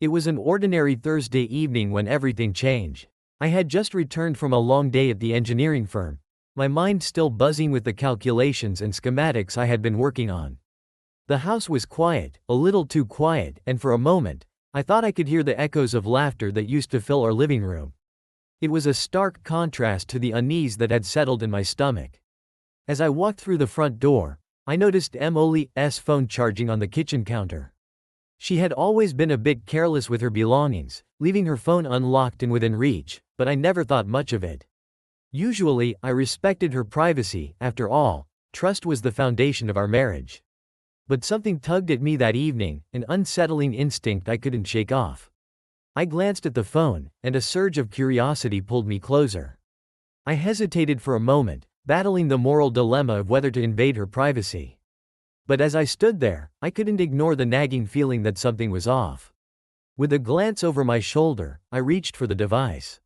It was an ordinary Thursday evening when everything changed. I had just returned from a long day at the engineering firm, my mind still buzzing with the calculations and schematics I had been working on. The house was quiet, a little too quiet, and for a moment, I thought I could hear the echoes of laughter that used to fill our living room. It was a stark contrast to the unease that had settled in my stomach. As I walked through the front door, I noticed Emily's phone charging on the kitchen counter. She had always been a bit careless with her belongings, leaving her phone unlocked and within reach, but I never thought much of it. Usually, I respected her privacy. After all, trust was the foundation of our marriage. But something tugged at me that evening, an unsettling instinct I couldn't shake off. I glanced at the phone, and a surge of curiosity pulled me closer. I hesitated for a moment, battling the moral dilemma of whether to invade her privacy. But as I stood there, I couldn't ignore the nagging feeling that something was off. With a glance over my shoulder, I reached for the device.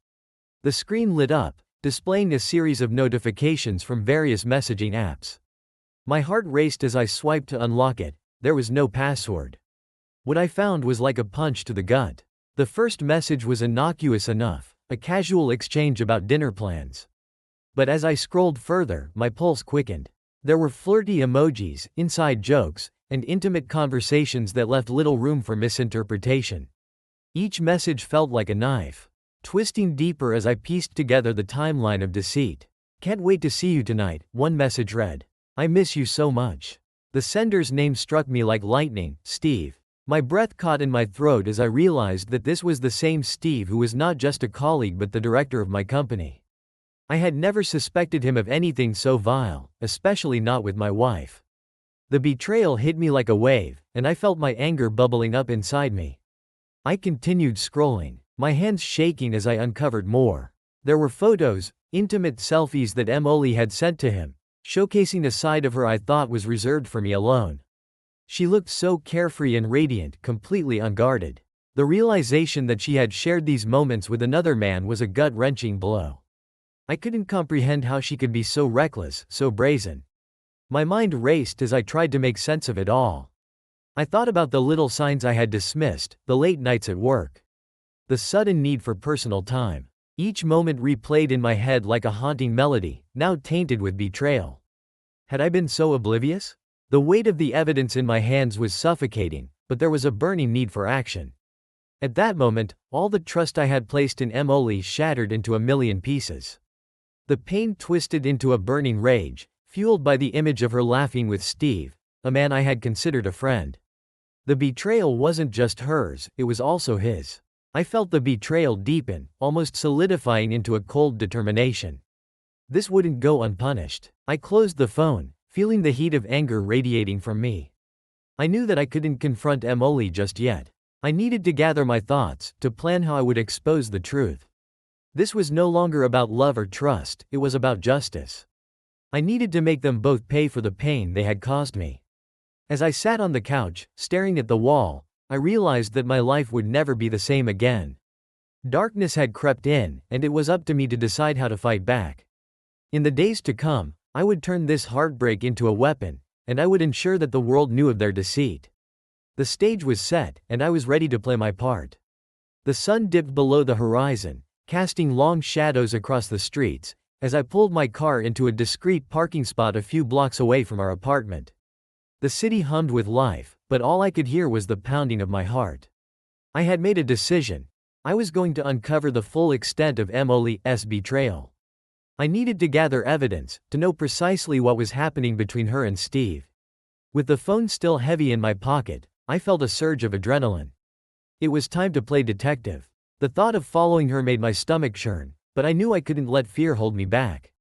The screen lit up, displaying a series of notifications from various messaging apps. My heart raced as I swiped to unlock it. There was no password. What I found was like a punch to the gut. The first message was innocuous enough, a casual exchange about dinner plans. But as I scrolled further, my pulse quickened. There were flirty emojis, inside jokes, and intimate conversations that left little room for misinterpretation. Each message felt like a knife, twisting deeper as I pieced together the timeline of deceit. "Can't wait to see you tonight," one message read. "I miss you so much." The sender's name struck me like lightning, Steve. My breath caught in my throat as I realized that this was the same Steve who was not just a colleague but the director of my company. I had never suspected him of anything so vile, especially not with my wife. The betrayal hit me like a wave, and I felt my anger bubbling up inside me. I continued scrolling, my hands shaking as I uncovered more. There were photos, intimate selfies that Emily had sent to him, showcasing a side of her I thought was reserved for me alone. She looked so carefree and radiant, completely unguarded. The realization that she had shared these moments with another man was a gut-wrenching blow. I couldn't comprehend how she could be so reckless, so brazen. My mind raced as I tried to make sense of it all. I thought about the little signs I had dismissed, the late nights at work, the sudden need for personal time. Each moment replayed in my head like a haunting melody, now tainted with betrayal. Had I been so oblivious? The weight of the evidence in my hands was suffocating, but there was a burning need for action. At that moment, all the trust I had placed in Emily shattered into a million pieces. The pain twisted into a burning rage, fueled by the image of her laughing with Steve, a man I had considered a friend. The betrayal wasn't just hers, it was also his. I felt the betrayal deepen, almost solidifying into a cold determination. This wouldn't go unpunished. I closed the phone, feeling the heat of anger radiating from me. I knew that I couldn't confront Emily just yet. I needed to gather my thoughts, to plan how I would expose the truth. This was no longer about love or trust, it was about justice. I needed to make them both pay for the pain they had caused me. As I sat on the couch, staring at the wall, I realized that my life would never be the same again. Darkness had crept in, and it was up to me to decide how to fight back. In the days to come, I would turn this heartbreak into a weapon, and I would ensure that the world knew of their deceit. The stage was set, and I was ready to play my part. The sun dipped below the horizon, casting long shadows across the streets, as I pulled my car into a discreet parking spot a few blocks away from our apartment. The city hummed with life, but all I could hear was the pounding of my heart. I had made a decision. I was going to uncover the full extent of Emily's betrayal. I needed to gather evidence, to know precisely what was happening between her and Steve. With the phone still heavy in my pocket, I felt a surge of adrenaline. It was time to play detective. The thought of following her made my stomach churn, but I knew I couldn't let fear hold me back.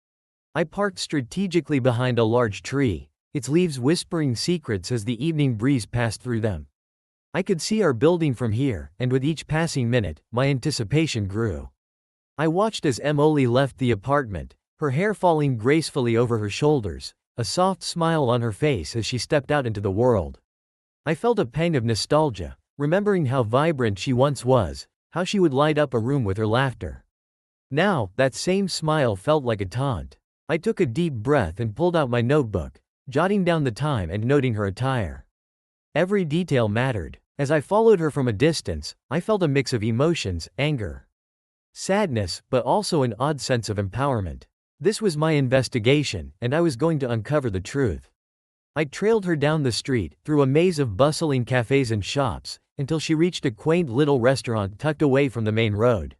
I parked strategically behind a large tree, its leaves whispering secrets as the evening breeze passed through them. I could see our building from here, and with each passing minute, my anticipation grew. I watched as Emily left the apartment, her hair falling gracefully over her shoulders, a soft smile on her face as she stepped out into the world. I felt a pang of nostalgia, remembering how vibrant she once was, how she would light up a room with her laughter. Now, that same smile felt like a taunt. I took a deep breath and pulled out my notebook, jotting down the time and noting her attire. Every detail mattered. As I followed her from a distance, I felt a mix of emotions, anger, sadness, but also an odd sense of empowerment. This was my investigation, and I was going to uncover the truth. I trailed her down the street, through a maze of bustling cafes and shops, until she reached a quaint little restaurant tucked away from the main road.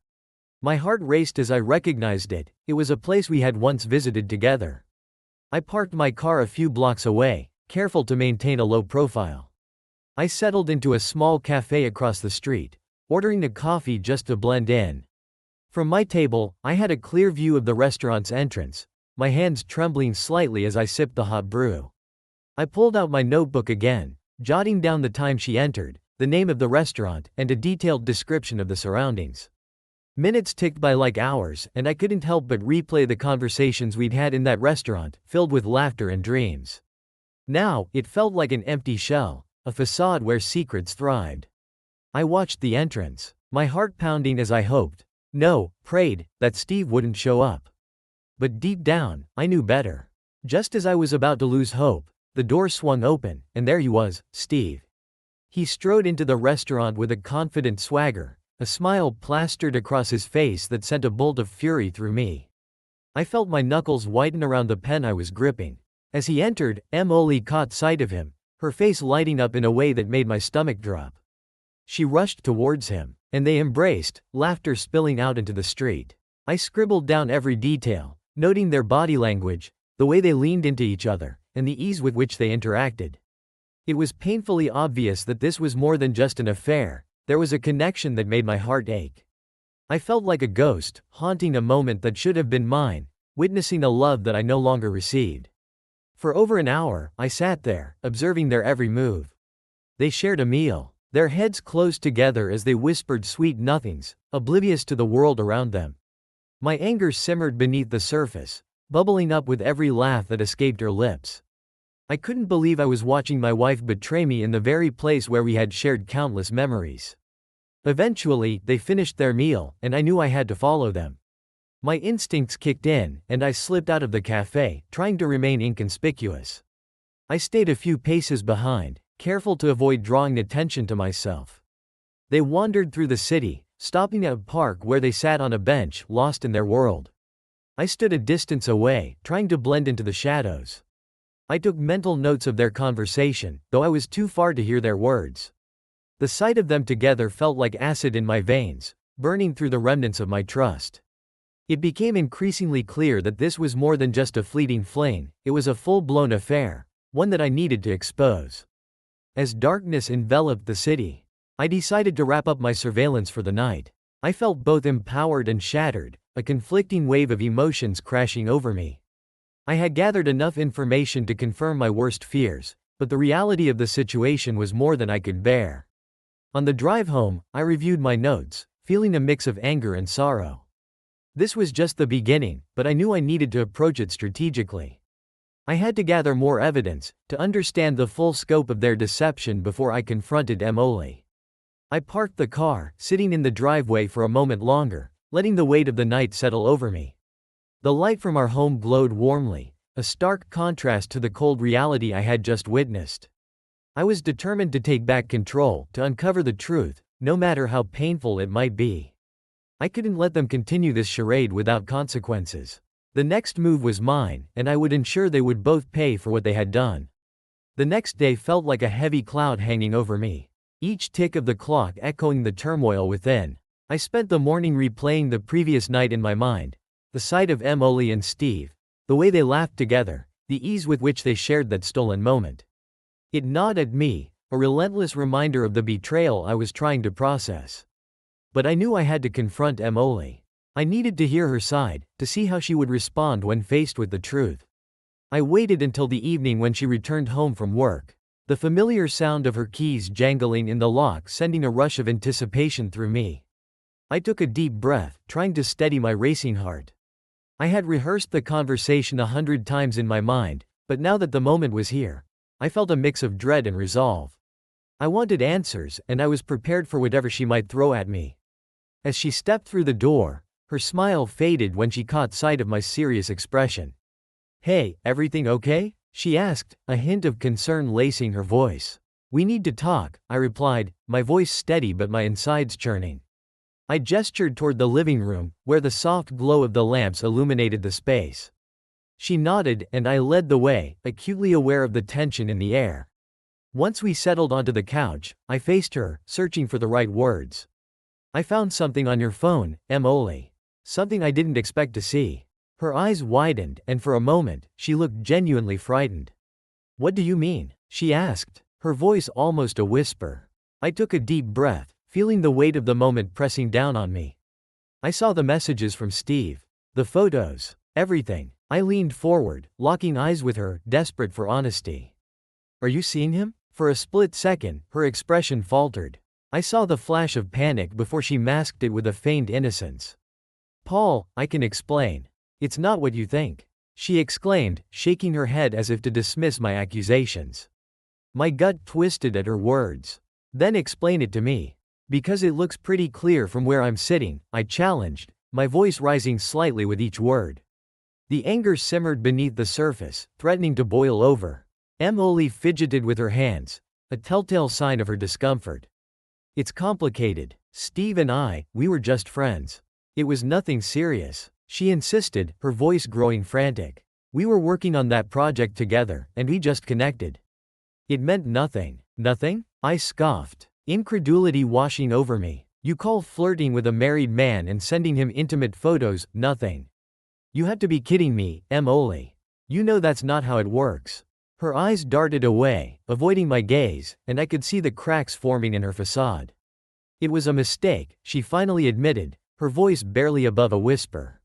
My heart raced as I recognized it. It was a place we had once visited together. I parked my car a few blocks away, careful to maintain a low profile. I settled into a small cafe across the street, ordering a coffee just to blend in. From my table, I had a clear view of the restaurant's entrance, my hands trembling slightly as I sipped the hot brew. I pulled out my notebook again, jotting down the time she entered, the name of the restaurant, and a detailed description of the surroundings. Minutes ticked by like hours, and I couldn't help but replay the conversations we'd had in that restaurant, filled with laughter and dreams. Now, it felt like an empty shell, a facade where secrets thrived. I watched the entrance, my heart pounding as I hoped, no, prayed, that Steve wouldn't show up. But deep down, I knew better. Just as I was about to lose hope, the door swung open, and there he was, Steve. He strode into the restaurant with a confident swagger, a smile plastered across his face that sent a bolt of fury through me. I felt my knuckles whiten around the pen I was gripping. As he entered, Emily caught sight of him, her face lighting up in a way that made my stomach drop. She rushed towards him, and they embraced, laughter spilling out into the street. I scribbled down every detail, noting their body language, the way they leaned into each other, and the ease with which they interacted. It was painfully obvious that this was more than just an affair. There was a connection that made my heart ache. I felt like a ghost, haunting a moment that should have been mine, witnessing a love that I no longer received. For over an hour, I sat there, observing their every move. They shared a meal, their heads close together as they whispered sweet nothings, oblivious to the world around them. My anger simmered beneath the surface, bubbling up with every laugh that escaped her lips. I couldn't believe I was watching my wife betray me in the very place where we had shared countless memories. Eventually, they finished their meal, and I knew I had to follow them. My instincts kicked in, and I slipped out of the cafe, trying to remain inconspicuous. I stayed a few paces behind, careful to avoid drawing attention to myself. They wandered through the city, stopping at a park where they sat on a bench, lost in their world. I stood a distance away, trying to blend into the shadows. I took mental notes of their conversation, though I was too far to hear their words. The sight of them together felt like acid in my veins, burning through the remnants of my trust. It became increasingly clear that this was more than just a fleeting fling, it was a full-blown affair, one that I needed to expose. As darkness enveloped the city, I decided to wrap up my surveillance for the night. I felt both empowered and shattered, a conflicting wave of emotions crashing over me. I had gathered enough information to confirm my worst fears, but the reality of the situation was more than I could bear. On the drive home, I reviewed my notes, feeling a mix of anger and sorrow. This was just the beginning, but I knew I needed to approach it strategically. I had to gather more evidence, to understand the full scope of their deception before I confronted Emily. I parked the car, sitting in the driveway for a moment longer, letting the weight of the night settle over me. The light from our home glowed warmly, a stark contrast to the cold reality I had just witnessed. I was determined to take back control, to uncover the truth, no matter how painful it might be. I couldn't let them continue this charade without consequences. The next move was mine, and I would ensure they would both pay for what they had done. The next day felt like a heavy cloud hanging over me, each tick of the clock echoing the turmoil within. I spent the morning replaying the previous night in my mind, the sight of Emily and Steve, the way they laughed together, the ease with which they shared that stolen moment. It gnawed at me, a relentless reminder of the betrayal I was trying to process. But I knew I had to confront Emily. I needed to hear her side, to see how she would respond when faced with the truth. I waited until the evening when she returned home from work, the familiar sound of her keys jangling in the lock sending a rush of anticipation through me. I took a deep breath, trying to steady my racing heart. I had rehearsed the conversation 100 times in my mind, but now that the moment was here, I felt a mix of dread and resolve. I wanted answers, and I was prepared for whatever she might throw at me. As she stepped through the door, her smile faded when she caught sight of my serious expression. "Hey, everything okay?" she asked, a hint of concern lacing her voice. We need to talk, I replied, my voice steady but my insides churning. I gestured toward the living room, where the soft glow of the lamps illuminated the space. She nodded, and I led the way, acutely aware of the tension in the air. Once we settled onto the couch, I faced her, searching for the right words. I found something on your phone, Emily. Something I didn't expect to see. Her eyes widened, and for a moment, she looked genuinely frightened. What do you mean? She asked, her voice almost a whisper. I took a deep breath, feeling the weight of the moment pressing down on me. I saw the messages from Steve. The photos. Everything. I leaned forward, locking eyes with her, desperate for honesty. Are you seeing him? For a split second, her expression faltered. I saw the flash of panic before she masked it with a feigned innocence. Paul, I can explain. It's not what you think. She exclaimed, shaking her head as if to dismiss my accusations. My gut twisted at her words. Then explain it to me. Because it looks pretty clear from where I'm sitting, I challenged, my voice rising slightly with each word. The anger simmered beneath the surface, threatening to boil over. Emily fidgeted with her hands, a telltale sign of her discomfort. It's complicated. Steve and we were just friends. It was nothing serious, she insisted, her voice growing frantic. We were working on that project together, and we just connected. It meant nothing. Nothing? I scoffed, incredulity washing over me. You call flirting with a married man and sending him intimate photos nothing? You have to be kidding me, Emily. You know that's not how it works. Her eyes darted away, avoiding my gaze, and I could see the cracks forming in her facade. It was a mistake, she finally admitted, her voice barely above a whisper.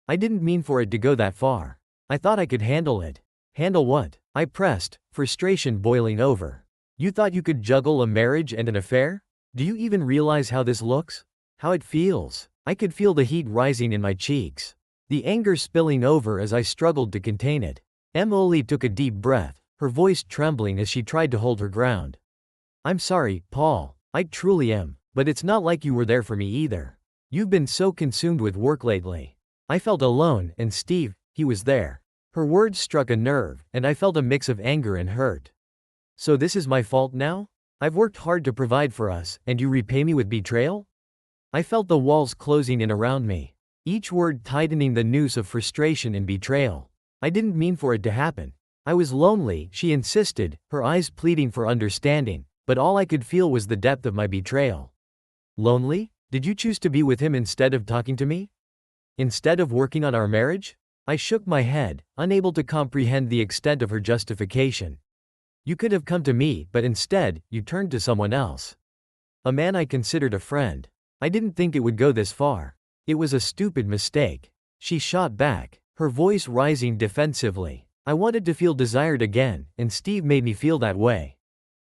I didn't mean for it to go that far. I thought I could handle it. Handle what? I pressed, frustration boiling over. You thought you could juggle a marriage and an affair? Do you even realize how this looks? How it feels? I could feel the heat rising in my cheeks. The anger spilling over as I struggled to contain it. Emily took a deep breath, her voice trembling as she tried to hold her ground. I'm sorry, Paul. I truly am, but it's not like you were there for me either. You've been so consumed with work lately. I felt alone, and Steve, he was there. Her words struck a nerve, and I felt a mix of anger and hurt. So this is my fault now? I've worked hard to provide for us, and you repay me with betrayal? I felt the walls closing in around me, each word tightening the noose of frustration and betrayal. I didn't mean for it to happen. I was lonely, she insisted, her eyes pleading for understanding, but all I could feel was the depth of my betrayal. Lonely? Did you choose to be with him instead of talking to me? Instead of working on our marriage? I shook my head, unable to comprehend the extent of her justification. You could have come to me, but instead, you turned to someone else. A man I considered a friend. I didn't think it would go this far. It was a stupid mistake. She shot back, her voice rising defensively. I wanted to feel desired again, and Steve made me feel that way.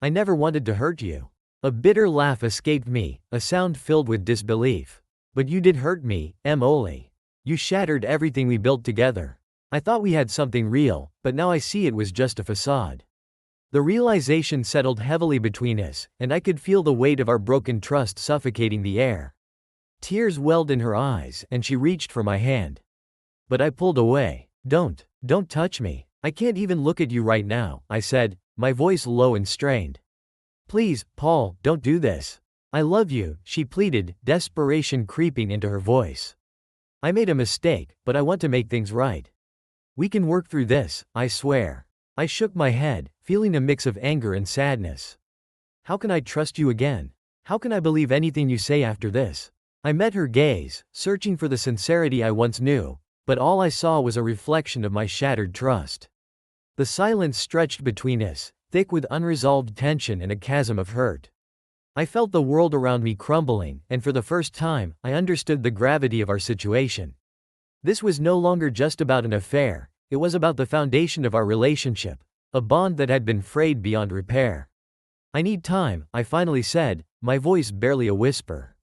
I never wanted to hurt you. A bitter laugh escaped me, a sound filled with disbelief. But you did hurt me, Emily. You shattered everything we built together. I thought we had something real, but now I see it was just a facade. The realization settled heavily between us, and I could feel the weight of our broken trust suffocating the air. Tears welled in her eyes, and she reached for my hand. But I pulled away. Don't touch me. I can't even look at you right now, I said, my voice low and strained. Please, Paul, don't do this. I love you, she pleaded, desperation creeping into her voice. I made a mistake, but I want to make things right. We can work through this, I swear. I shook my head, feeling a mix of anger and sadness. How can I trust you again? How can I believe anything you say after this? I met her gaze, searching for the sincerity I once knew, but all I saw was a reflection of my shattered trust. The silence stretched between us, thick with unresolved tension and a chasm of hurt. I felt the world around me crumbling, and for the first time, I understood the gravity of our situation. This was no longer just about an affair, it was about the foundation of our relationship, a bond that had been frayed beyond repair. I need time, I finally said, my voice barely a whisper.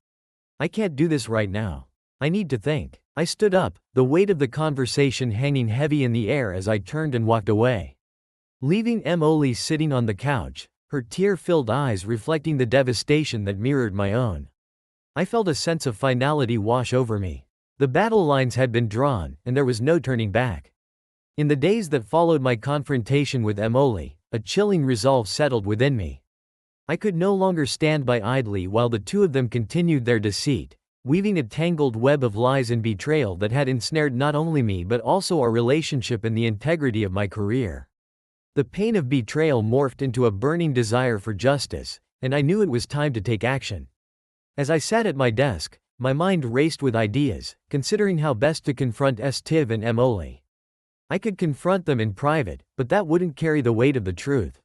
I can't do this right now. I need to think. I stood up, the weight of the conversation hanging heavy in the air as I turned and walked away. Leaving Emily sitting on the couch, her tear-filled eyes reflecting the devastation that mirrored my own. I felt a sense of finality wash over me. The battle lines had been drawn, and there was no turning back. In the days that followed my confrontation with Emily, a chilling resolve settled within me. I could no longer stand by idly while the two of them continued their deceit, weaving a tangled web of lies and betrayal that had ensnared not only me but also our relationship and the integrity of my career. The pain of betrayal morphed into a burning desire for justice, and I knew it was time to take action. As I sat at my desk, my mind raced with ideas, considering how best to confront Steve and Emily. I could confront them in private, but that wouldn't carry the weight of the truth.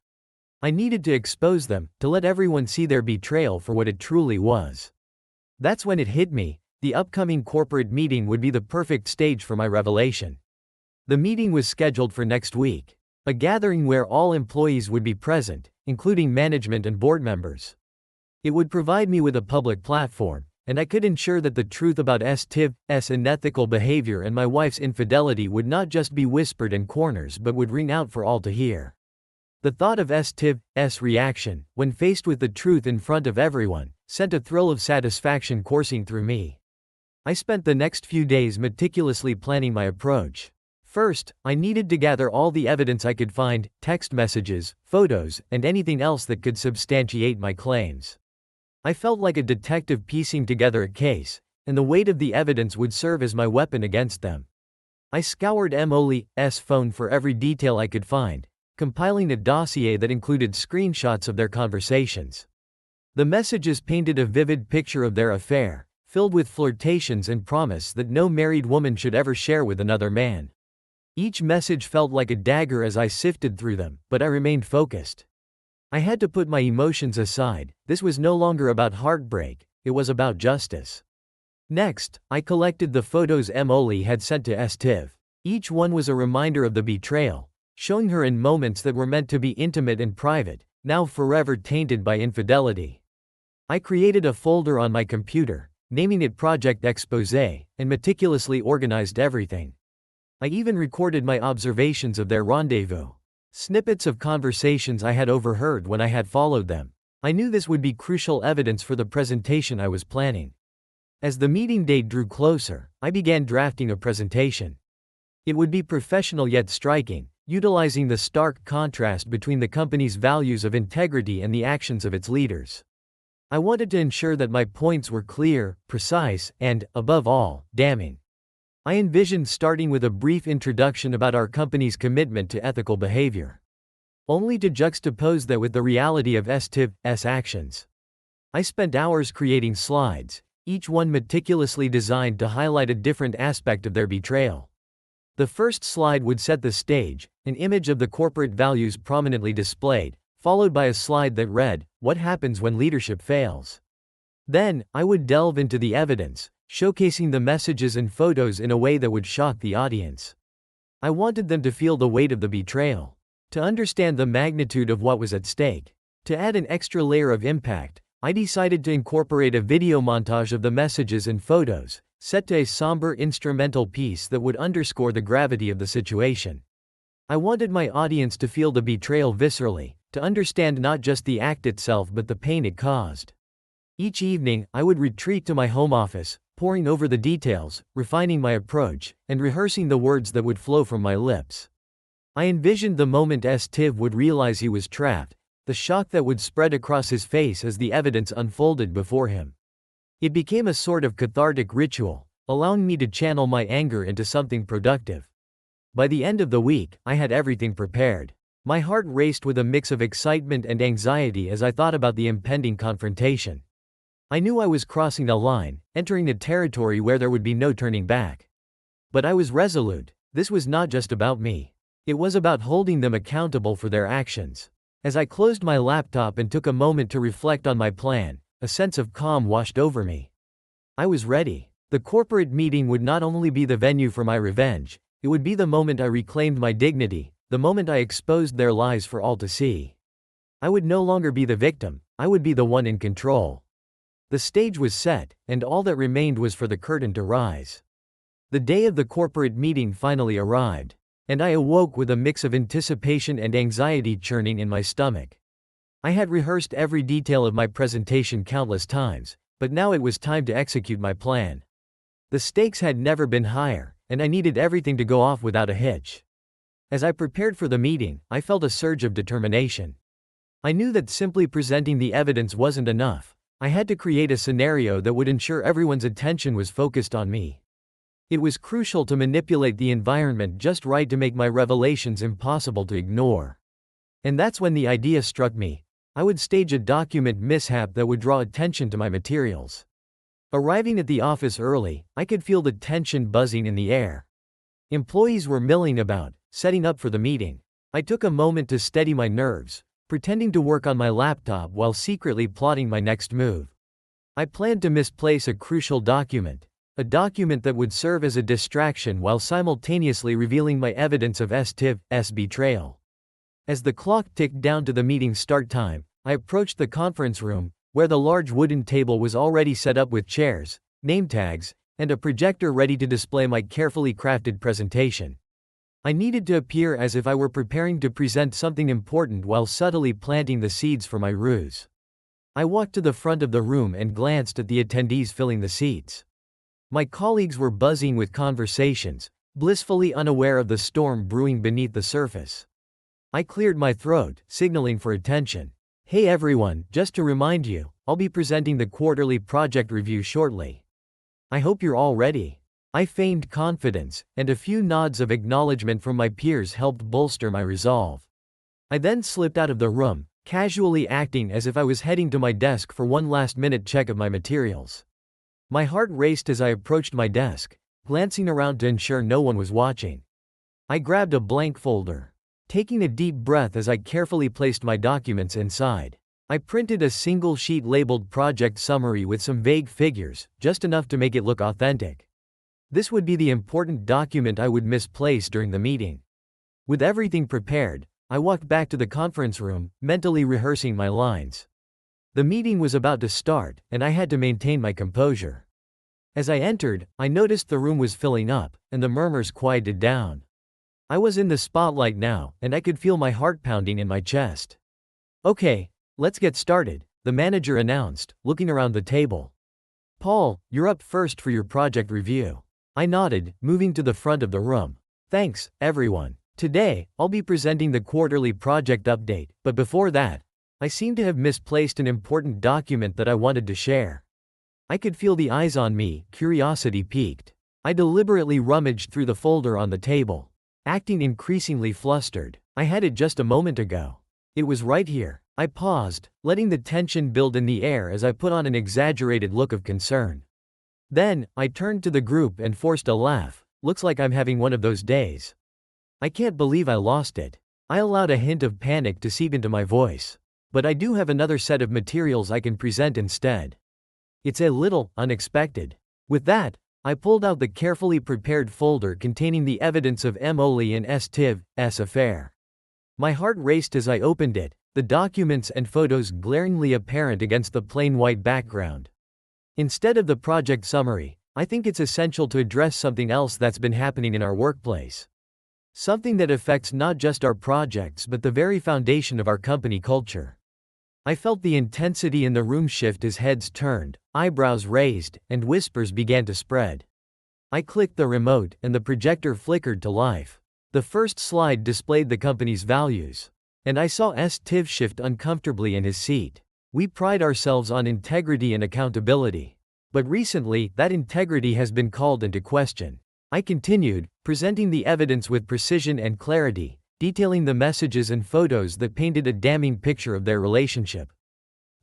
I needed to expose them, to let everyone see their betrayal for what it truly was. That's when it hit me: the upcoming corporate meeting would be the perfect stage for my revelation. The meeting was scheduled for next week, a gathering where all employees would be present, including management and board members. It would provide me with a public platform, and I could ensure that the truth about Steve's unethical behavior and my wife's infidelity would not just be whispered in corners but would ring out for all to hear. The thought of Steve's reaction, when faced with the truth in front of everyone, sent a thrill of satisfaction coursing through me. I spent the next few days meticulously planning my approach. First, I needed to gather all the evidence I could find: text messages, photos, and anything else that could substantiate my claims. I felt like a detective piecing together a case, and the weight of the evidence would serve as my weapon against them. I scoured Emily's phone for every detail I could find, compiling a dossier that included screenshots of their conversations. The messages painted a vivid picture of their affair, filled with flirtations and promise that no married woman should ever share with another man. Each message felt like a dagger as I sifted through them, but I remained focused. I had to put my emotions aside. This was no longer about heartbreak, it was about justice. Next, I collected the photos Emily had sent to Steve. Each one was a reminder of the betrayal, showing her in moments that were meant to be intimate and private, now forever tainted by infidelity. I created a folder on my computer, naming it Project Exposé, and meticulously organized everything. I even recorded my observations of their rendezvous. Snippets of conversations I had overheard when I had followed them. I knew this would be crucial evidence for the presentation I was planning. As the meeting date drew closer, I began drafting a presentation. It would be professional yet striking, utilizing the stark contrast between the company's values of integrity and the actions of its leaders. I wanted to ensure that my points were clear, precise, and, above all, damning. I envisioned starting with a brief introduction about our company's commitment to ethical behavior, only to juxtapose that with the reality of Steve's actions. I spent hours creating slides, each one meticulously designed to highlight a different aspect of their betrayal. The first slide would set the stage, an image of the corporate values prominently displayed, followed by a slide that read, "What happens when leadership fails?" Then, I would delve into the evidence, showcasing the messages and photos in a way that would shock the audience. I wanted them to feel the weight of the betrayal, to understand the magnitude of what was at stake. To add an extra layer of impact, I decided to incorporate a video montage of the messages and photos, set to a somber instrumental piece that would underscore the gravity of the situation. I wanted my audience to feel the betrayal viscerally, to understand not just the act itself but the pain it caused. Each evening, I would retreat to my home office, poring over the details, refining my approach, and rehearsing the words that would flow from my lips. I envisioned the moment Steve would realize he was trapped, the shock that would spread across his face as the evidence unfolded before him. It became a sort of cathartic ritual, allowing me to channel my anger into something productive. By the end of the week, I had everything prepared. My heart raced with a mix of excitement and anxiety as I thought about the impending confrontation. I knew I was crossing a line, entering a territory where there would be no turning back. But I was resolute. This was not just about me. It was about holding them accountable for their actions. As I closed my laptop and took a moment to reflect on my plan, a sense of calm washed over me. I was ready. The corporate meeting would not only be the venue for my revenge, it would be the moment I reclaimed my dignity, the moment I exposed their lies for all to see. I would no longer be the victim, I would be the one in control. The stage was set, and all that remained was for the curtain to rise. The day of the corporate meeting finally arrived, and I awoke with a mix of anticipation and anxiety churning in my stomach. I had rehearsed every detail of my presentation countless times, but now it was time to execute my plan. The stakes had never been higher, and I needed everything to go off without a hitch. As I prepared for the meeting, I felt a surge of determination. I knew that simply presenting the evidence wasn't enough. I had to create a scenario that would ensure everyone's attention was focused on me. It was crucial to manipulate the environment just right to make my revelations impossible to ignore. And that's when the idea struck me. I would stage a document mishap that would draw attention to my materials. Arriving at the office early, I could feel the tension buzzing in the air. Employees were milling about, setting up for the meeting. I took a moment to steady my nerves, pretending to work on my laptop while secretly plotting my next move. I planned to misplace a crucial document, a document that would serve as a distraction while simultaneously revealing my evidence of STIV's betrayal. As the clock ticked down to the meeting's start time, I approached the conference room, where the large wooden table was already set up with chairs, name tags, and a projector ready to display my carefully crafted presentation. I needed to appear as if I were preparing to present something important while subtly planting the seeds for my ruse. I walked to the front of the room and glanced at the attendees filling the seats. My colleagues were buzzing with conversations, blissfully unaware of the storm brewing beneath the surface. I cleared my throat, signaling for attention. Hey everyone, just to remind you, I'll be presenting the quarterly project review shortly. I hope you're all ready. I feigned confidence, and a few nods of acknowledgement from my peers helped bolster my resolve. I then slipped out of the room, casually acting as if I was heading to my desk for one last-minute check of my materials. My heart raced as I approached my desk, glancing around to ensure no one was watching. I grabbed a blank folder, taking a deep breath as I carefully placed my documents inside. I printed a single sheet labeled Project Summary with some vague figures, just enough to make it look authentic. This would be the important document I would misplace during the meeting. With everything prepared, I walked back to the conference room, mentally rehearsing my lines. The meeting was about to start, and I had to maintain my composure. As I entered, I noticed the room was filling up, and the murmurs quieted down. I was in the spotlight now, and I could feel my heart pounding in my chest. Okay, let's get started, the manager announced, looking around the table. Paul, you're up first for your project review. I nodded, moving to the front of the room. Thanks, everyone. Today, I'll be presenting the quarterly project update, but before that, I seem to have misplaced an important document that I wanted to share. I could feel the eyes on me, curiosity piqued. I deliberately rummaged through the folder on the table, acting increasingly flustered. I had it just a moment ago. It was right here. I paused, letting the tension build in the air as I put on an exaggerated look of concern. Then, I turned to the group and forced a laugh. Looks like I'm having one of those days. I can't believe I lost it. I allowed a hint of panic to seep into my voice. But I do have another set of materials I can present instead. It's a little unexpected. With that, I pulled out the carefully prepared folder containing the evidence of Emily and STIV's affair. My heart raced as I opened it, the documents and photos glaringly apparent against the plain white background. Instead of the project summary, I think it's essential to address something else that's been happening in our workplace. Something that affects not just our projects but the very foundation of our company culture. I felt the intensity in the room shift as heads turned, eyebrows raised, and whispers began to spread. I clicked the remote, and the projector flickered to life. The first slide displayed the company's values. And I saw STIV shift uncomfortably in his seat. We pride ourselves on integrity and accountability. But recently, that integrity has been called into question. I continued, presenting the evidence with precision and clarity, detailing the messages and photos that painted a damning picture of their relationship.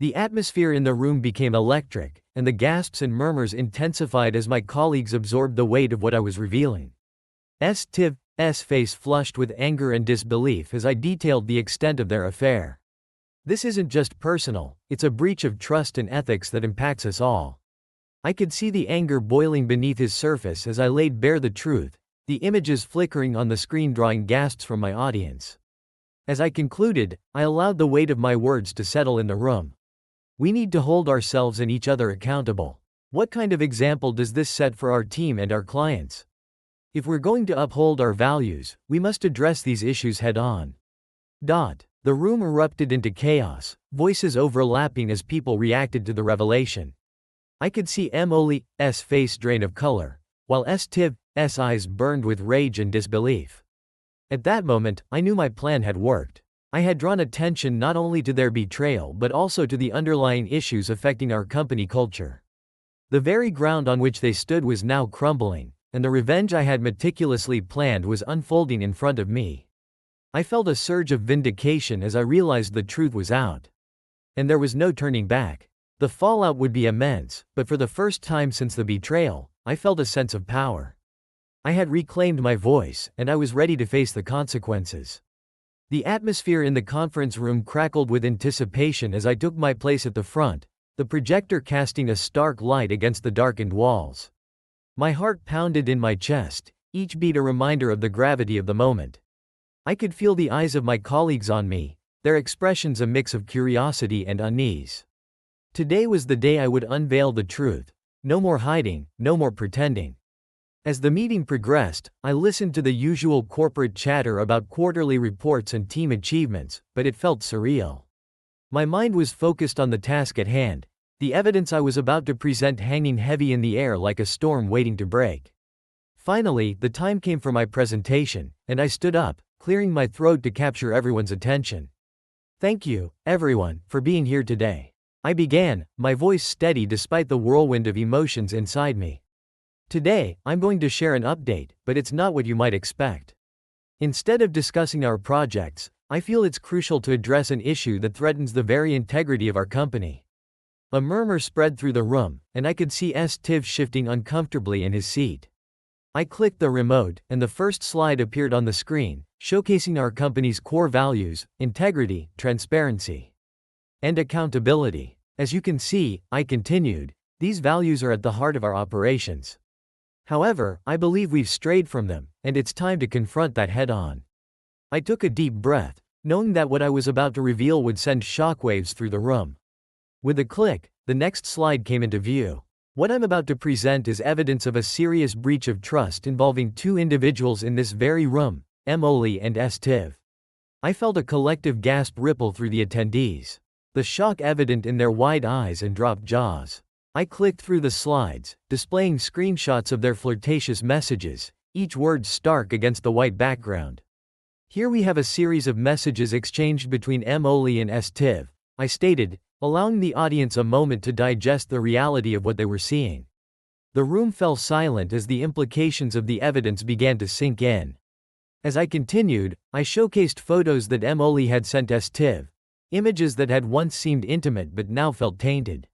The atmosphere in the room became electric, and the gasps and murmurs intensified as my colleagues absorbed the weight of what I was revealing. STIV's face flushed with anger and disbelief as I detailed the extent of their affair. This isn't just personal, it's a breach of trust and ethics that impacts us all. I could see the anger boiling beneath his surface as I laid bare the truth, the images flickering on the screen drawing gasps from my audience. As I concluded, I allowed the weight of my words to settle in the room. We need to hold ourselves and each other accountable. What kind of example does this set for our team and our clients? If we're going to uphold our values, we must address these issues head-on. The room erupted into chaos, voices overlapping as people reacted to the revelation. I could see Emily's face drain of color, while STIV's eyes burned with rage and disbelief. At that moment, I knew my plan had worked. I had drawn attention not only to their betrayal but also to the underlying issues affecting our company culture. The very ground on which they stood was now crumbling, and the revenge I had meticulously planned was unfolding in front of me. I felt a surge of vindication as I realized the truth was out. And there was no turning back. The fallout would be immense, but for the first time since the betrayal, I felt a sense of power. I had reclaimed my voice, and I was ready to face the consequences. The atmosphere in the conference room crackled with anticipation as I took my place at the front, the projector casting a stark light against the darkened walls. My heart pounded in my chest, each beat a reminder of the gravity of the moment. I could feel the eyes of my colleagues on me, their expressions a mix of curiosity and unease. Today was the day I would unveil the truth. No more hiding, no more pretending. As the meeting progressed, I listened to the usual corporate chatter about quarterly reports and team achievements, but it felt surreal. My mind was focused on the task at hand, the evidence I was about to present hanging heavy in the air like a storm waiting to break. Finally, the time came for my presentation, and I stood up, clearing my throat to capture everyone's attention. Thank you, everyone, for being here today. I began, my voice steady despite the whirlwind of emotions inside me. Today, I'm going to share an update, but it's not what you might expect. Instead of discussing our projects, I feel it's crucial to address an issue that threatens the very integrity of our company. A murmur spread through the room, and I could see Steve shifting uncomfortably in his seat. I clicked the remote, and the first slide appeared on the screen, showcasing our company's core values: integrity, transparency, and accountability. As you can see, I continued, these values are at the heart of our operations. However, I believe we've strayed from them, and it's time to confront that head-on. I took a deep breath, knowing that what I was about to reveal would send shockwaves through the room. With a click, the next slide came into view. What I'm about to present is evidence of a serious breach of trust involving two individuals in this very room, Emily and Steve. I felt a collective gasp ripple through the attendees, the shock evident in their wide eyes and dropped jaws. I clicked through the slides, displaying screenshots of their flirtatious messages, each word stark against the white background. Here we have a series of messages exchanged between Emily and Steve, I stated, allowing the audience a moment to digest the reality of what they were seeing. The room fell silent as the implications of the evidence began to sink in. As I continued, I showcased photos that Emily had sent Steve, images that had once seemed intimate but now felt tainted.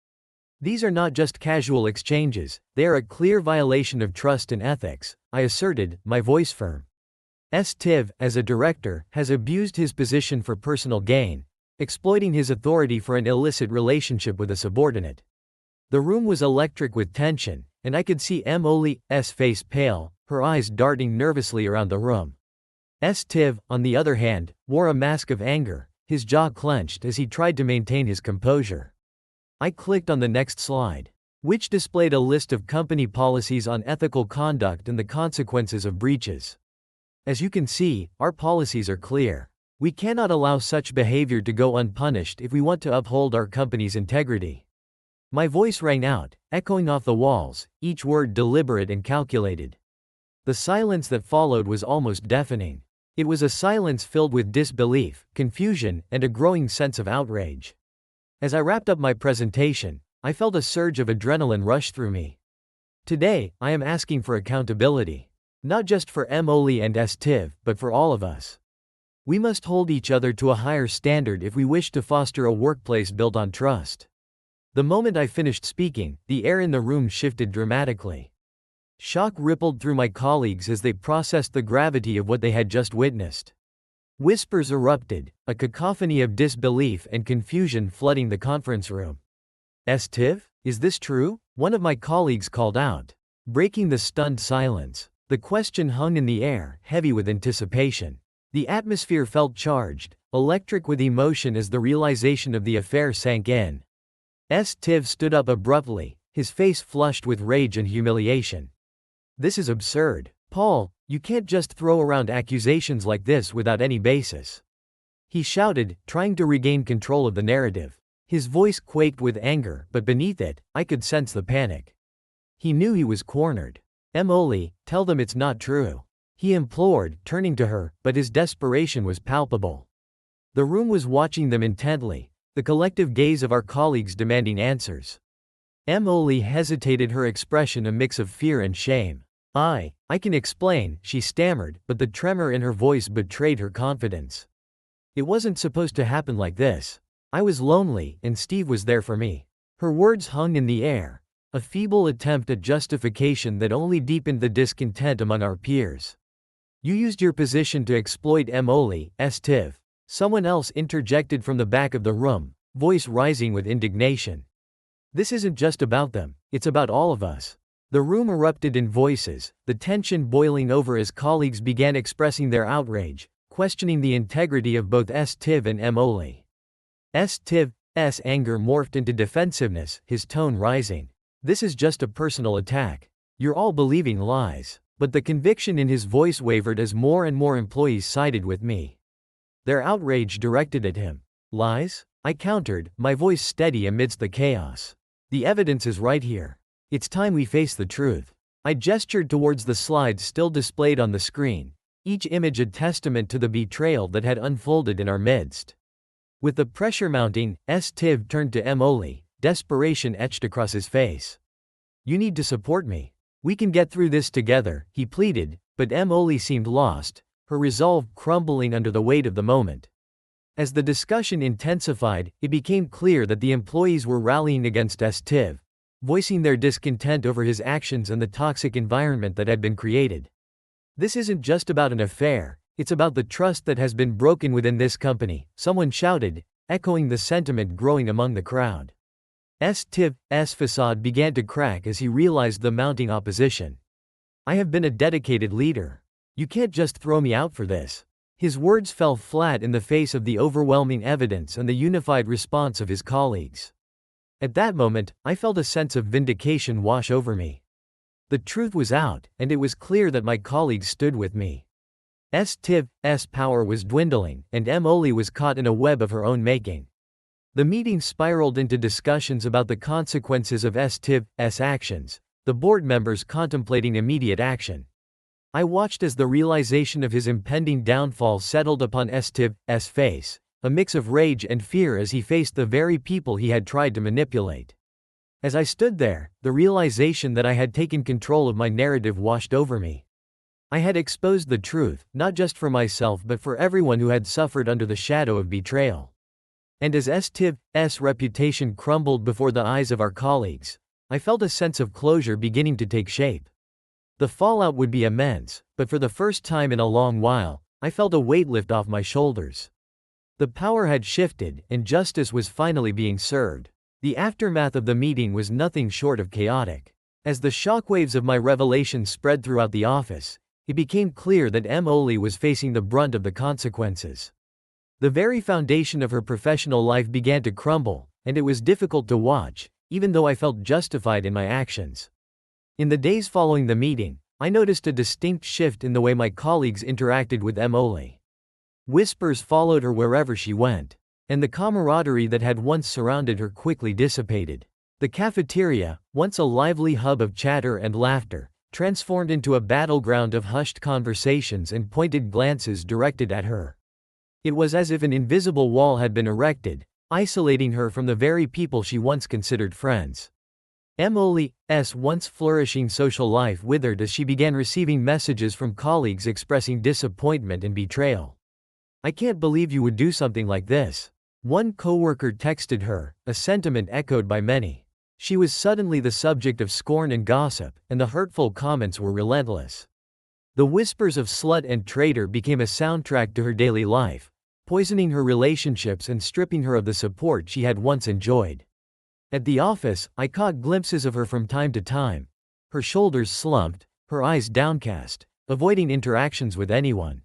These are not just casual exchanges, they are a clear violation of trust and ethics, I asserted, my voice firm. Steve, as a director, has abused his position for personal gain, exploiting his authority for an illicit relationship with a subordinate. The room was electric with tension, and I could see Emily's face pale, her eyes darting nervously around the room. Steve, on the other hand, wore a mask of anger, his jaw clenched as he tried to maintain his composure. I clicked on the next slide, which displayed a list of company policies on ethical conduct and the consequences of breaches. As you can see, our policies are clear. We cannot allow such behavior to go unpunished if we want to uphold our company's integrity. My voice rang out, echoing off the walls, each word deliberate and calculated. The silence that followed was almost deafening. It was a silence filled with disbelief, confusion, and a growing sense of outrage. As I wrapped up my presentation, I felt a surge of adrenaline rush through me. Today, I am asking for accountability. Not just for Emily and Steve, but for all of us. We must hold each other to a higher standard if we wish to foster a workplace built on trust. The moment I finished speaking, the air in the room shifted dramatically. Shock rippled through my colleagues as they processed the gravity of what they had just witnessed. Whispers erupted, a cacophony of disbelief and confusion flooding the conference room. Steve, is this true? One of my colleagues called out, breaking the stunned silence. The question hung in the air, heavy with anticipation. The atmosphere felt charged, electric with emotion as the realization of the affair sank in. Steve stood up abruptly, his face flushed with rage and humiliation. This is absurd. Paul, you can't just throw around accusations like this without any basis. He shouted, trying to regain control of the narrative. His voice quaked with anger, but beneath it, I could sense the panic. He knew he was cornered. Emily, tell them it's not true. He implored, turning to her, but his desperation was palpable. The room was watching them intently, the collective gaze of our colleagues demanding answers. Emily hesitated, her expression a mix of fear and shame. I can explain, she stammered, but the tremor in her voice betrayed her confidence. It wasn't supposed to happen like this. I was lonely, and Steve was there for me. Her words hung in the air, a feeble attempt at justification that only deepened the discontent among our peers. You used your position to exploit Emily's Tiv. Someone else interjected from the back of the room, voice rising with indignation. This isn't just about them, it's about all of us. The room erupted in voices, the tension boiling over as colleagues began expressing their outrage, questioning the integrity of both Tiv and Emily. Tiv's anger morphed into defensiveness, his tone rising. This is just a personal attack. You're all believing lies. But the conviction in his voice wavered as more and more employees sided with me. Their outrage directed at him. Lies? I countered, my voice steady amidst the chaos. The evidence is right here. It's time we face the truth. I gestured towards the slides still displayed on the screen, each image a testament to the betrayal that had unfolded in our midst. With the pressure mounting, Tiv turned to Emily, desperation etched across his face. You need to support me. We can get through this together, he pleaded, but Emily seemed lost, her resolve crumbling under the weight of the moment. As the discussion intensified, it became clear that the employees were rallying against Tiv, voicing their discontent over his actions and the toxic environment that had been created. This isn't just about an affair, it's about the trust that has been broken within this company, someone shouted, echoing the sentiment growing among the crowd. Tiv's facade began to crack as he realized the mounting opposition. I have been a dedicated leader. You can't just throw me out for this. His words fell flat in the face of the overwhelming evidence and the unified response of his colleagues. At that moment, I felt a sense of vindication wash over me. The truth was out, and it was clear that my colleagues stood with me. Tiv's power was dwindling, and Emily was caught in a web of her own making. The meeting spiraled into discussions about the consequences of Tiv's actions, the board members contemplating immediate action. I watched as the realization of his impending downfall settled upon Tiv's face, a mix of rage and fear as he faced the very people he had tried to manipulate. As I stood there, the realization that I had taken control of my narrative washed over me. I had exposed the truth, not just for myself but for everyone who had suffered under the shadow of betrayal. And as Tiv's reputation crumbled before the eyes of our colleagues, I felt a sense of closure beginning to take shape. The fallout would be immense, but for the first time in a long while, I felt a weight lift off my shoulders. The power had shifted, and justice was finally being served. The aftermath of the meeting was nothing short of chaotic. As the shockwaves of my revelation spread throughout the office, it became clear that Emily was facing the brunt of the consequences. The very foundation of her professional life began to crumble, and it was difficult to watch, even though I felt justified in my actions. In the days following the meeting, I noticed a distinct shift in the way my colleagues interacted with Emily. Whispers followed her wherever she went, and the camaraderie that had once surrounded her quickly dissipated. The cafeteria, once a lively hub of chatter and laughter, transformed into a battleground of hushed conversations and pointed glances directed at her. It was as if an invisible wall had been erected, isolating her from the very people she once considered friends. Emily's once flourishing social life withered as she began receiving messages from colleagues expressing disappointment and betrayal. "I can't believe you would do something like this," one coworker texted her, a sentiment echoed by many. She was suddenly the subject of scorn and gossip, and the hurtful comments were relentless. The whispers of slut and traitor became a soundtrack to her daily life, poisoning her relationships and stripping her of the support she had once enjoyed. At the office, I caught glimpses of her from time to time, her shoulders slumped, her eyes downcast, avoiding interactions with anyone.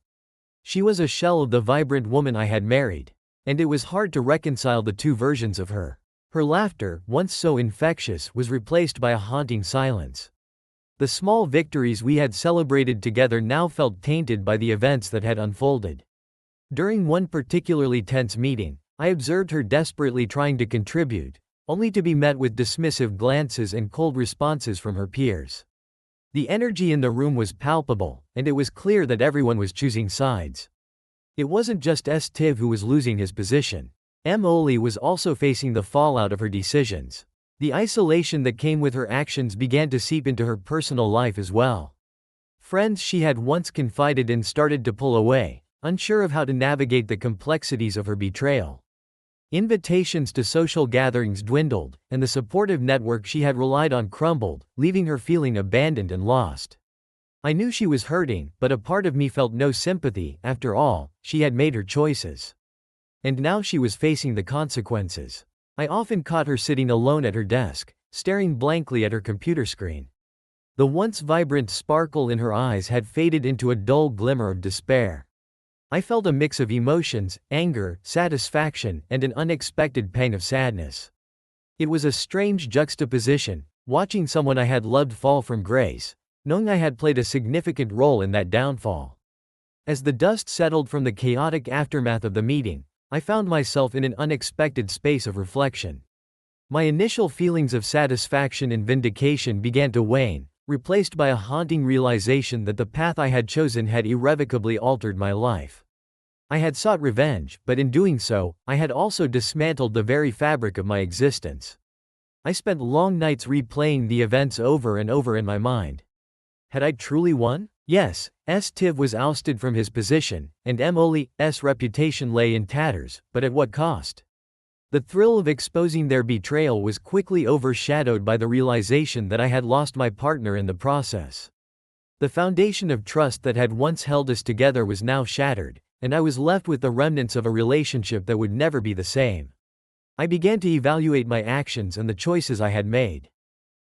She was a shell of the vibrant woman I had married, and it was hard to reconcile the two versions of her. Her laughter, once so infectious, was replaced by a haunting silence. The small victories we had celebrated together now felt tainted by the events that had unfolded. During one particularly tense meeting, I observed her desperately trying to contribute, only to be met with dismissive glances and cold responses from her peers. The energy in the room was palpable, and it was clear that everyone was choosing sides. It wasn't just Steve who was losing his position. Emily was also facing the fallout of her decisions. The isolation that came with her actions began to seep into her personal life as well. Friends she had once confided in started to pull away, unsure of how to navigate the complexities of her betrayal. Invitations to social gatherings dwindled, and the supportive network she had relied on crumbled, leaving her feeling abandoned and lost. I knew she was hurting, but a part of me felt no sympathy. After all, she had made her choices. And now she was facing the consequences. I often caught her sitting alone at her desk, staring blankly at her computer screen. The once vibrant sparkle in her eyes had faded into a dull glimmer of despair. I felt a mix of emotions, anger, satisfaction, and an unexpected pang of sadness. It was a strange juxtaposition, watching someone I had loved fall from grace, knowing I had played a significant role in that downfall. As the dust settled from the chaotic aftermath of the meeting, I found myself in an unexpected space of reflection. My initial feelings of satisfaction and vindication began to wane, replaced by a haunting realization that the path I had chosen had irrevocably altered my life. I had sought revenge, but in doing so, I had also dismantled the very fabric of my existence. I spent long nights replaying the events over and over in my mind. Had I truly won? Yes, Steve was ousted from his position, and Emily's reputation lay in tatters, but at what cost? The thrill of exposing their betrayal was quickly overshadowed by the realization that I had lost my partner in the process. The foundation of trust that had once held us together was now shattered, and I was left with the remnants of a relationship that would never be the same. I began to evaluate my actions and the choices I had made.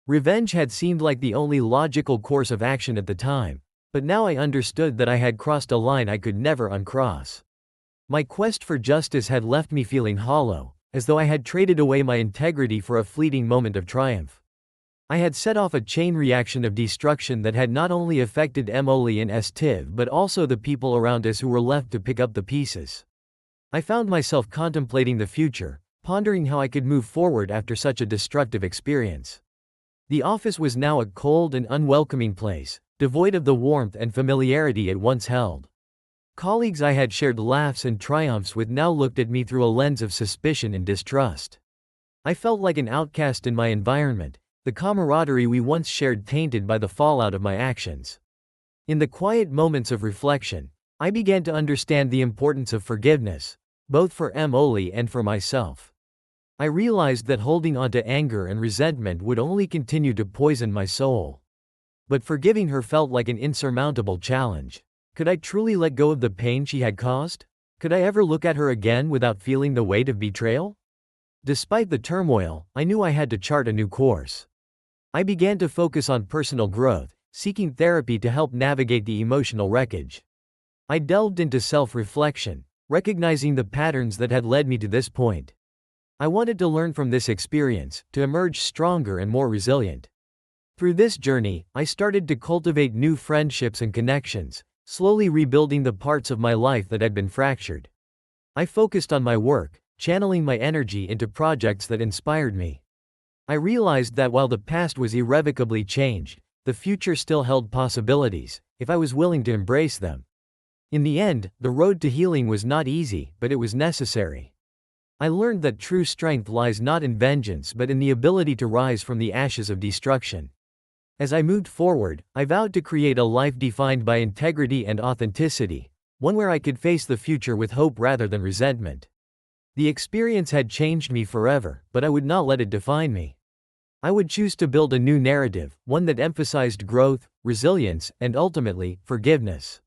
Revenge had seemed like the only logical course of action at the time, but now I understood that I had crossed a line I could never uncross. My quest for justice had left me feeling hollow, as though I had traded away my integrity for a fleeting moment of triumph. I had set off a chain reaction of destruction that had not only affected Emily and Steve but also the people around us who were left to pick up the pieces. I found myself contemplating the future, pondering how I could move forward after such a destructive experience. The office was now a cold and unwelcoming place, devoid of the warmth and familiarity it once held. Colleagues I had shared laughs and triumphs with now looked at me through a lens of suspicion and distrust. I felt like an outcast in my environment, the camaraderie we once shared tainted by the fallout of my actions. In the quiet moments of reflection, I began to understand the importance of forgiveness, both for Emily and for myself. I realized that holding on to anger and resentment would only continue to poison my soul. But forgiving her felt like an insurmountable challenge. Could I truly let go of the pain she had caused? Could I ever look at her again without feeling the weight of betrayal? Despite the turmoil, I knew I had to chart a new course. I began to focus on personal growth, seeking therapy to help navigate the emotional wreckage. I delved into self-reflection, recognizing the patterns that had led me to this point. I wanted to learn from this experience, to emerge stronger and more resilient. Through this journey, I started to cultivate new friendships and connections, slowly rebuilding the parts of my life that had been fractured. I focused on my work, channeling my energy into projects that inspired me. I realized that while the past was irrevocably changed, the future still held possibilities, if I was willing to embrace them. In the end, the road to healing was not easy, but it was necessary. I learned that true strength lies not in vengeance but in the ability to rise from the ashes of destruction. As I moved forward, I vowed to create a life defined by integrity and authenticity, one where I could face the future with hope rather than resentment. The experience had changed me forever, but I would not let it define me. I would choose to build a new narrative, one that emphasized growth, resilience, and ultimately, forgiveness.